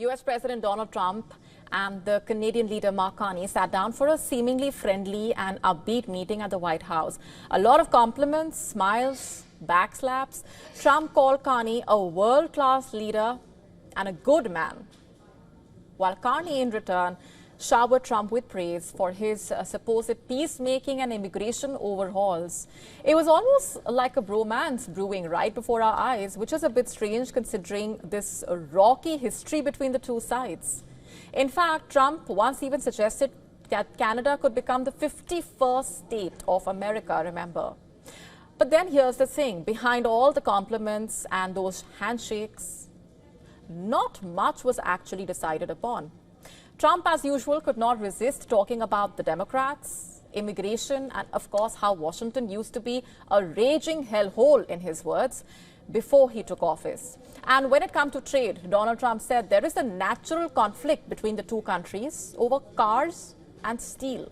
US President Donald Trump and the Canadian leader Mark Carney sat down for a seemingly friendly and upbeat meeting at the White House. A lot of compliments, smiles, backslaps. Trump called Carney a world-class leader and a good man, while Carney in return showered Trump with praise for his supposed peacemaking and immigration overhauls. It was almost like a bromance brewing right before our eyes, which is a bit strange considering this rocky history between the two sides. In fact, Trump once even suggested that Canada could become the 51st state of America, remember. But then here's the thing, behind all the compliments and those handshakes, not much was actually decided upon. Trump, as usual, could not resist talking about the Democrats, immigration, and of course how Washington used to be a raging hellhole, in his words, before he took office. And when it comes to trade, Donald Trump said there is a natural conflict between the two countries over cars and steel.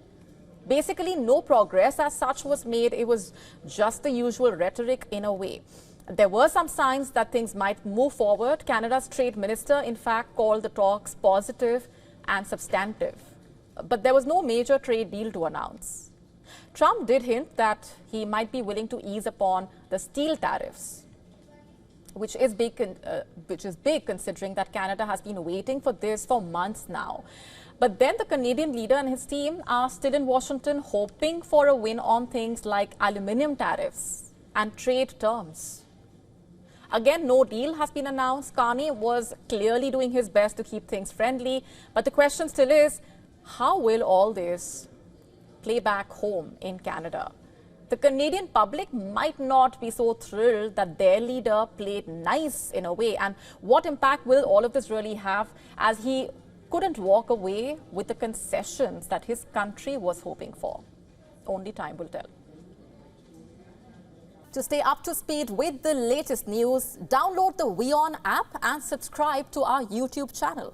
Basically, no progress as such was made. It was just the usual rhetoric in a way. There were some signs that things might move forward. Canada's trade minister, in fact, called the talks positive and substantive. But there was no major trade deal to announce. Trump did hint that he might be willing to ease upon the steel tariffs, which is big considering that Canada has been waiting for this for months now. But then the Canadian leader and his team are still in Washington hoping for a win on things like aluminium tariffs and trade terms. Again, no deal has been announced. Carney was clearly doing his best to keep things friendly. But the question still is, how will all this play back home in Canada? The Canadian public might not be so thrilled that their leader played nice in a way. And what impact will all of this really have, as he couldn't walk away with the concessions that his country was hoping for? Only time will tell. To stay up to speed with the latest news, download the WION app and subscribe to our YouTube channel.